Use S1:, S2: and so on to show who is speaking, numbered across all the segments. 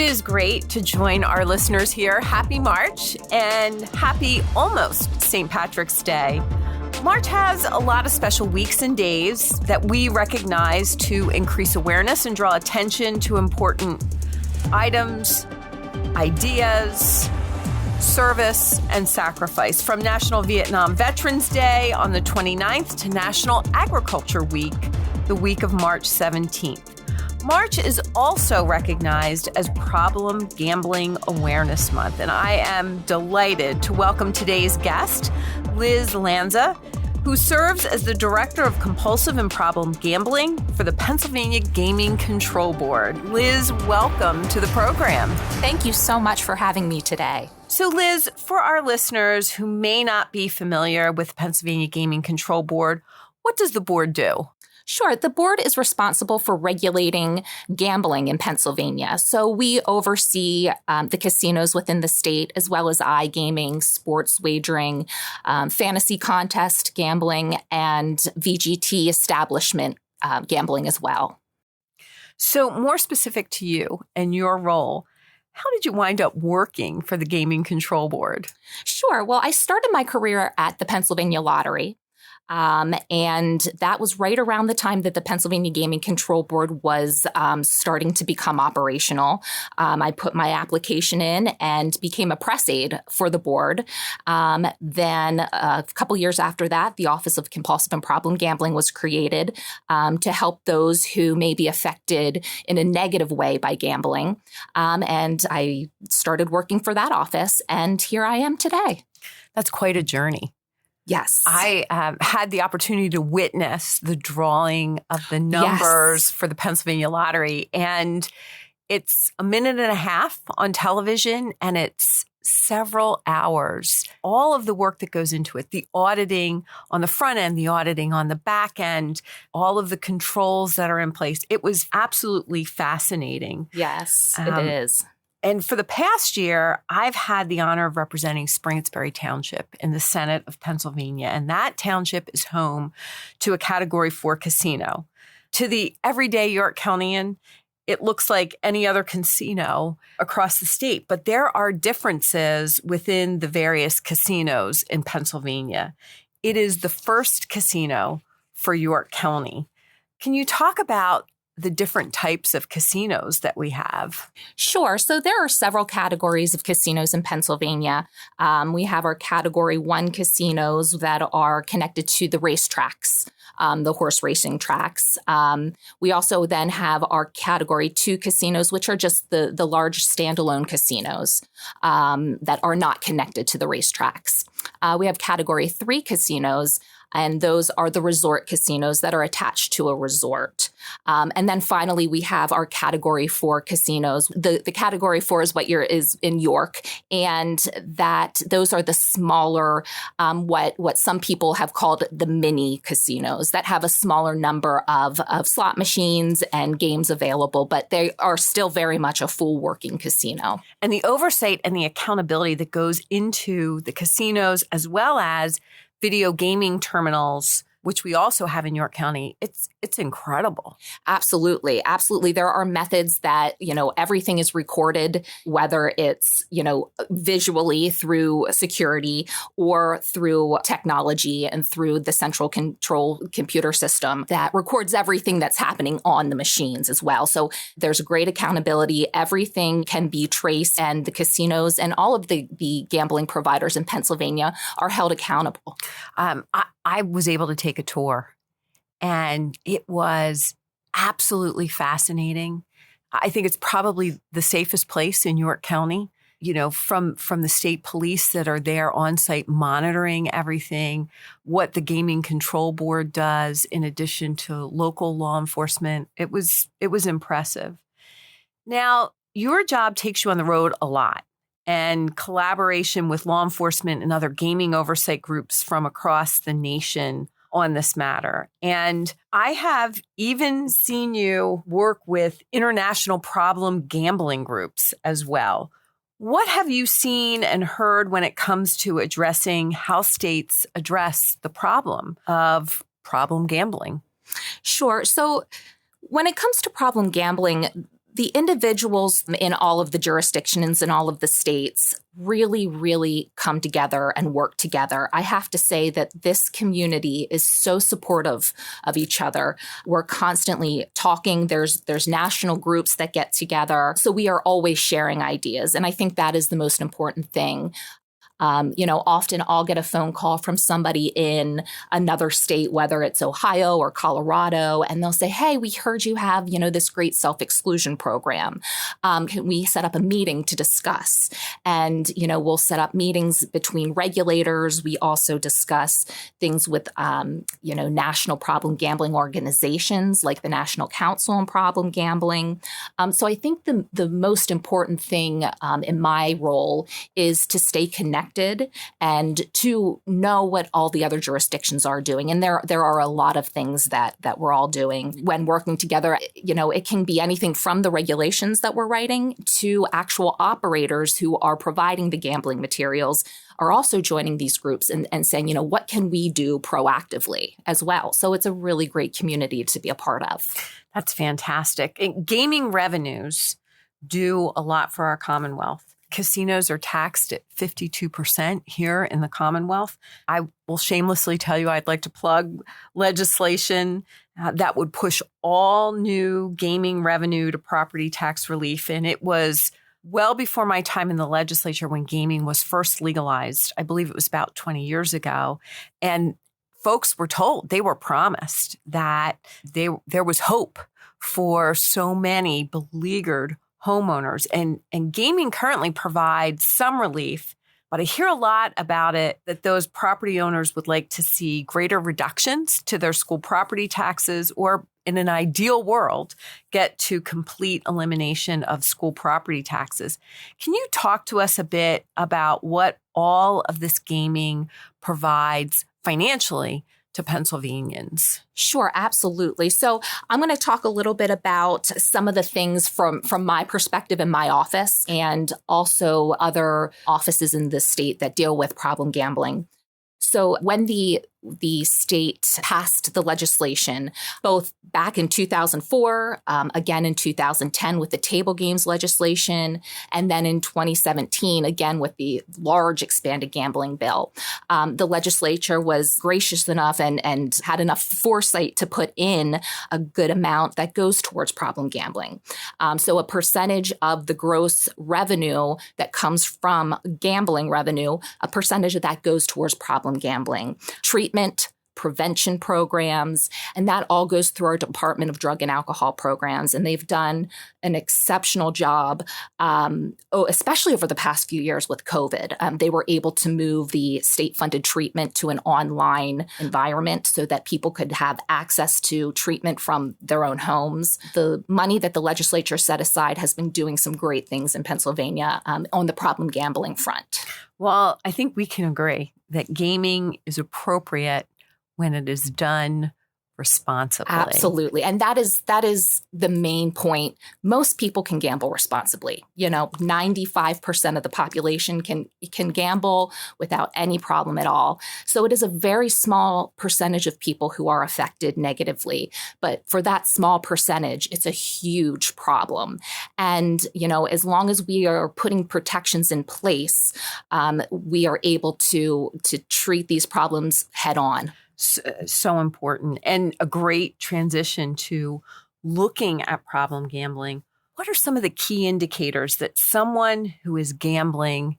S1: is great to join our listeners here. Happy March and happy almost St. Patrick's Day. March has a lot of special weeks and days that we recognize to increase awareness and draw attention to important items, ideas, service, and sacrifice. From National Vietnam Veterans Day on the 29th to National Agriculture Week, the week of March 17th. March is also recognized as Problem Gambling Awareness Month, and I am delighted to welcome today's guest, Liz Lanza, who serves as the Director of Compulsive and Problem Gambling for the Pennsylvania Gaming Control Board. Liz, welcome to the program.
S2: Thank you so much for having me today.
S1: So Liz, for our listeners who may not be familiar with the Pennsylvania Gaming Control Board, what does the board do?
S2: Sure. The board is responsible for regulating gambling in Pennsylvania. So we oversee the casinos within the state, as well as iGaming, sports wagering, fantasy contest gambling, and VGT establishment gambling as well.
S1: So more specific to you and your role, how did you wind up working for the Gaming Control Board?
S2: Sure. Well, I started my career at the Pennsylvania Lottery. And that was right around the time that the Pennsylvania Gaming Control Board was starting to become operational. I put my application in and became a press aide for the board. Then a couple years after that, the Office of Compulsive and Problem Gambling was created to help those who may be affected in a negative way by gambling. And I started working for that office, and here I am today.
S1: That's quite a journey.
S2: Yes.
S1: I had the opportunity to witness the drawing of the numbers for the Pennsylvania Lottery. And it's a minute and a half on television, and it's several hours. All of the work that goes into it, the auditing on the front end, the auditing on the back end, all of the controls that are in place. It was absolutely fascinating.
S2: Yes, it is.
S1: And for the past year, I've had the honor of representing Springettsbury Township in the Senate of Pennsylvania. And that township is home to a Category 4 casino. To the everyday York Countian, it looks like any other casino across the state. But there are differences within the various casinos in Pennsylvania. It is the first casino for York County. Can you talk about the different types of casinos that we have?
S2: Sure. So there are several categories of casinos in Pennsylvania. We have our Category 1 casinos that are connected to the racetracks, the horse racing tracks. We also then have our Category 2 casinos, which are just the large standalone casinos that are not connected to the racetracks. We have Category 3 casinos, and those are the resort casinos that are attached to a resort. And then finally, we have our Category 4 casinos. The Category 4 is is in York, and those are the smaller, what some people have called the mini casinos that have a smaller number of slot machines and games available, but they are still very much a full working casino.
S1: And the oversight and the accountability that goes into the casinos, as well as video gaming terminals, which we also have in York County, it's incredible.
S2: Absolutely. Absolutely. There are methods that, everything is recorded, whether it's, visually through security or through technology and through the central control computer system that records everything that's happening on the machines as well. So there's great accountability. Everything can be traced, and the casinos and all of the gambling providers in Pennsylvania are held accountable.
S1: I was able to take a tour, and it was absolutely fascinating. I think it's probably the safest place in York County, from the state police that are there on site monitoring everything, what the Gaming Control Board does in addition to local law enforcement. It was impressive. Now, your job takes you on the road a lot, and collaboration with law enforcement and other gaming oversight groups from across the nation on this matter. And I have even seen you work with international problem gambling groups as well. What have you seen and heard when it comes to addressing how states address the problem of problem gambling?
S2: Sure. So when it comes to problem gambling, The individuals in all of the jurisdictions in all of the states really, really come together and work together. I have to say that this community is so supportive of each other. We're constantly talking. There's national groups that get together. So we are always sharing ideas. And I think that is the most important thing. Often I'll get a phone call from somebody in another state, whether it's Ohio or Colorado, and they'll say, hey, we heard you have, this great self-exclusion program. Can we set up a meeting to discuss? And, we'll set up meetings between regulators. We also discuss things with, national problem gambling organizations like the National Council on Problem Gambling. So I think the most important thing in my role is to stay connected and to know what all the other jurisdictions are doing. And there are a lot of things that we're all doing when working together. It can be anything from the regulations that we're writing to actual operators who are providing the gambling materials are also joining these groups and saying, what can we do proactively as well? So it's a really great community to be a part of.
S1: That's fantastic. And gaming revenues do a lot for our Commonwealth. Casinos are taxed at 52% here in the Commonwealth. I will shamelessly tell you I'd like to plug legislation that would push all new gaming revenue to property tax relief. And it was well before my time in the legislature when gaming was first legalized. I believe it was about 20 years ago. And folks were told, they were promised that there was hope for so many beleaguered homeowners. And gaming currently provides some relief, but I hear a lot about it that those property owners would like to see greater reductions to their school property taxes, or in an ideal world, get to complete elimination of school property taxes. Can you talk to us a bit about what all of this gaming provides financially to Pennsylvanians?
S2: Sure, absolutely. So I'm going to talk a little bit about some of the things from my perspective in my office and also other offices in the state that deal with problem gambling. So when the state passed the legislation, both back in 2004, again in 2010 with the table games legislation, and then in 2017, again with the large expanded gambling bill, the legislature was gracious enough and had enough foresight to put in a good amount that goes towards problem gambling. So a percentage of the gross revenue that comes from gambling revenue, a percentage of that goes towards problem gambling. Treatment, prevention programs, and that all goes through our Department of Drug and Alcohol programs. And they've done an exceptional job, especially over the past few years with COVID. They were able to move the state-funded treatment to an online environment so that people could have access to treatment from their own homes. The money that the legislature set aside has been doing some great things in Pennsylvania on the problem gambling front.
S1: Well, I think we can agree that gaming is appropriate when it is done responsibly.
S2: Absolutely. And that is the main point. Most people can gamble responsibly. 95% of the population can gamble without any problem at all. So it is a very small percentage of people who are affected negatively. But for that small percentage, it's a huge problem. And, as long as we are putting protections in place, we are able to treat these problems head on.
S1: So important, and a great transition to looking at problem gambling. What are some of the key indicators that someone who is gambling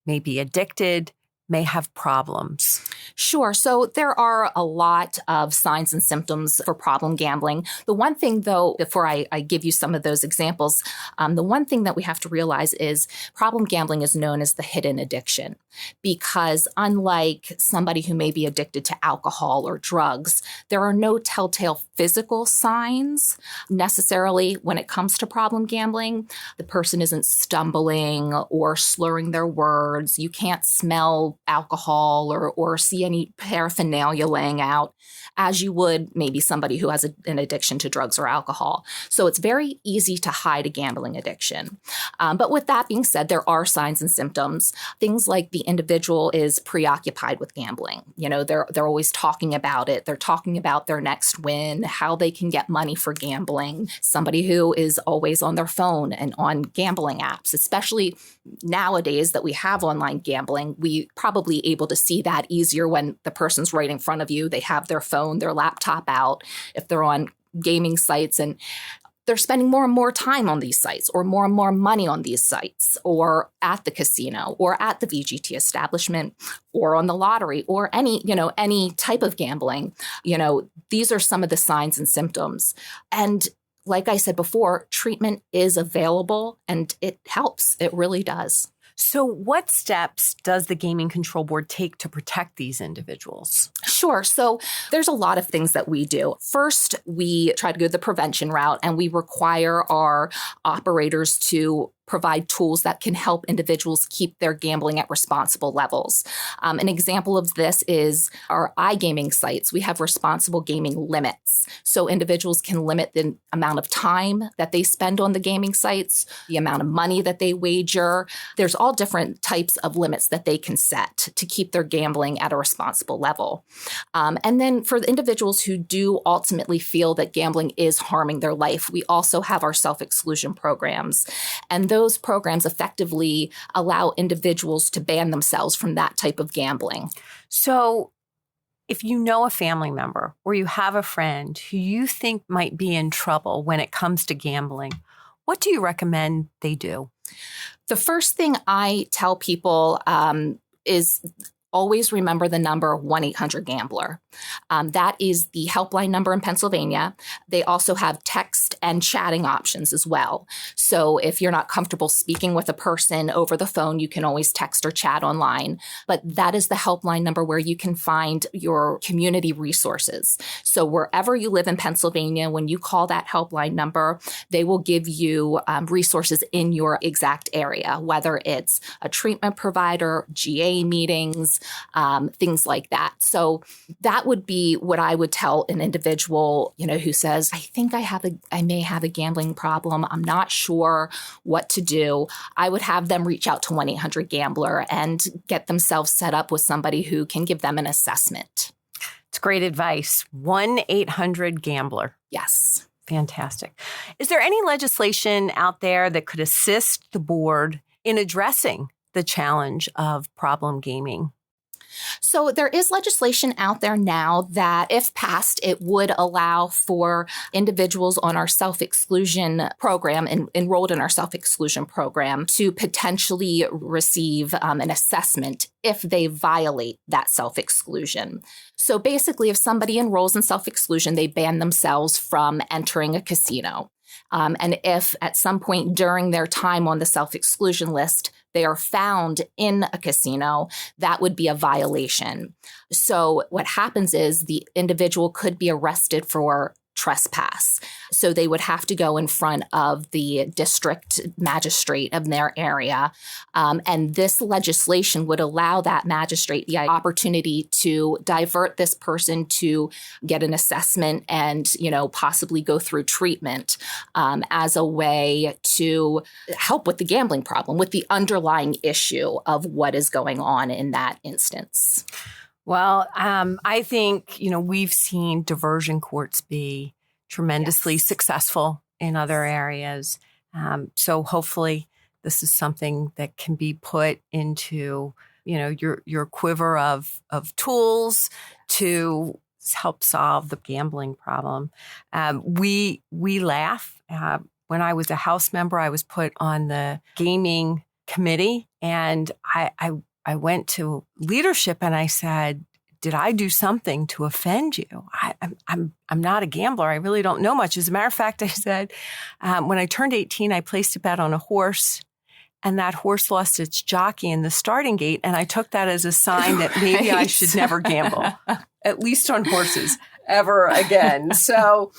S1: may be addicted, may have problems?
S2: Sure. So there are a lot of signs and symptoms for problem gambling. The one thing, though, before I give you some of those examples, the one thing that we have to realize is problem gambling is known as the hidden addiction, because unlike somebody who may be addicted to alcohol or drugs, there are no telltale physical signs necessarily when it comes to problem gambling. The person isn't stumbling or slurring their words. You can't smell alcohol or see see any paraphernalia laying out as you would maybe somebody who has an addiction to drugs or alcohol. So it's very easy to hide a gambling addiction. But with that being said, there are signs and symptoms. Things like the individual is preoccupied with gambling. They're always talking about it. They're talking about their next win, how they can get money for gambling. Somebody who is always on their phone and on gambling apps, especially nowadays that we have online gambling, we probably able to see that easier when the person's right in front of you. They have their phone, their laptop out, if they're on gaming sites, and they're spending more and more time on these sites or more money on these sites or at the casino or at the VGT establishment or on the lottery or any type of gambling. These are some of the signs and symptoms. And like I said before, treatment is available and it helps. It really does.
S1: So what steps does the Gaming Control Board take to protect these individuals?
S2: Sure. So there's a lot of things that we do. First, we try to go the prevention route, and we require our operators to provide tools that can help individuals keep their gambling at responsible levels. An example of this is our iGaming sites. We have responsible gaming limits. So individuals can limit the amount of time that they spend on the gaming sites, the amount of money that they wager. There's all different types of limits that they can set to keep their gambling at a responsible level. And then for the individuals who do ultimately feel that gambling is harming their life, we also have our self-exclusion programs. And those programs effectively allow individuals to ban themselves from that type of gambling.
S1: So if you know a family member or you have a friend who you think might be in trouble when it comes to gambling, what do you recommend they do?
S2: The first thing I tell people is always remember the number 1-800-GAMBLER. That is the helpline number in Pennsylvania. They also have text and chatting options as well. So if you're not comfortable speaking with a person over the phone, you can always text or chat online. But that is the helpline number where you can find your community resources. So wherever you live in Pennsylvania, when you call that helpline number, they will give you resources in your exact area, whether it's a treatment provider, GA meetings, things like that. So that would be what I would tell an individual, who says, I think I may have a gambling problem. I'm not sure what to do. I would have them reach out to 1-800-GAMBLER and get themselves set up with somebody who can give them an assessment.
S1: It's great advice. 1-800-GAMBLER.
S2: Yes.
S1: Fantastic. Is there any legislation out there that could assist the board in addressing the challenge of problem gaming?
S2: So there is legislation out there now that, if passed, it would allow for individuals on our self-exclusion program and enrolled in our self-exclusion program to potentially receive an assessment if they violate that self-exclusion. So basically, if somebody enrolls in self-exclusion, they ban themselves from entering a casino. And if at some point during their time on the self-exclusion list, they are found in a casino, that would be a violation. So what happens is the individual could be arrested for trespass. So they would have to go in front of the district magistrate of their area. And this legislation would allow that magistrate the opportunity to divert this person to get an assessment and, possibly go through treatment as a way to help with the gambling problem, with the underlying issue of what is going on in that instance.
S1: Well, I think, we've seen diversion courts be tremendously successful in other areas. So hopefully this is something that can be put into, your quiver of tools to help solve the gambling problem. We laugh. When I was a House member, I was put on the gaming committee, and I went to leadership and I said, did I do something to offend you? I'm not a gambler. I really don't know much. As a matter of fact, I said, when I turned 18, I placed a bet on a horse, and that horse lost its jockey in the starting gate. And I took that as a sign that maybe I should never gamble, at least on horses. ever again. So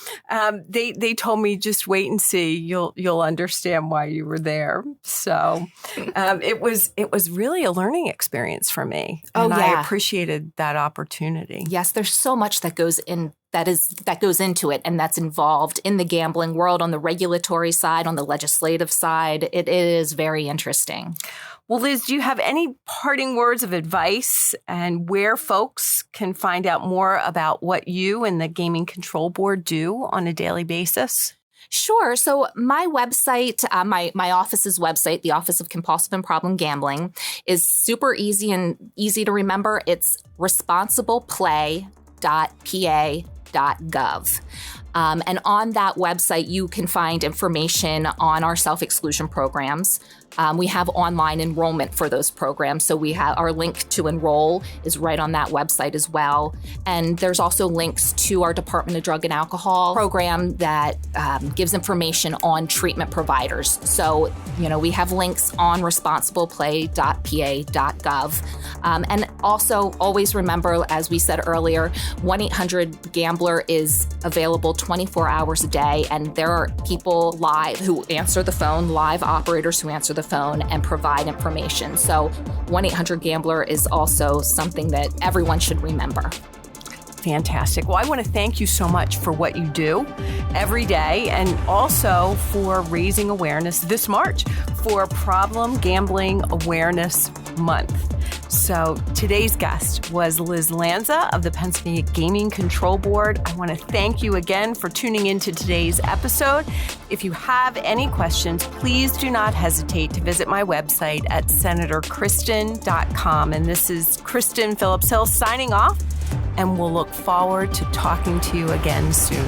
S1: they told me, just wait and see. You'll understand why you were there. So it was really a learning experience for me.
S2: Oh,
S1: and
S2: yeah.
S1: I appreciated that opportunity.
S2: Yes, there's so much that goes into it and that's involved in the gambling world on the regulatory side, on the legislative side. It is very interesting.
S1: Well, Liz, do you have any parting words of advice and where folks can find out more about what you and the Gaming Control Board do on a daily basis?
S2: Sure. So my website, my office's website, the Office of Compulsive and Problem Gambling, is super easy to remember. It's responsibleplay.pa.gov. And on that website, you can find information on our self-exclusion programs. We have online enrollment for those programs. So we have our link to enroll is right on that website as well. And there's also links to our Department of Drug and Alcohol program that gives information on treatment providers. So, we have links on responsibleplay.pa.gov. And also always remember, as we said earlier, 1-800-GAMBLER is available 24 hours a day. And there are people live who answer the phone, live operators who answer the phone and provide information. So 1-800-GAMBLER is also something that everyone should remember.
S1: Fantastic. Well, I want to thank you so much for what you do every day and also for raising awareness this March for Problem Gambling Awareness Month. So today's guest was Liz Lanza of the Pennsylvania Gaming Control Board. I want to thank you again for tuning into today's episode. If you have any questions, please do not hesitate to visit my website at senatorkristen.com. And this is Kristen Phillips-Hill signing off, and we'll look forward to talking to you again soon.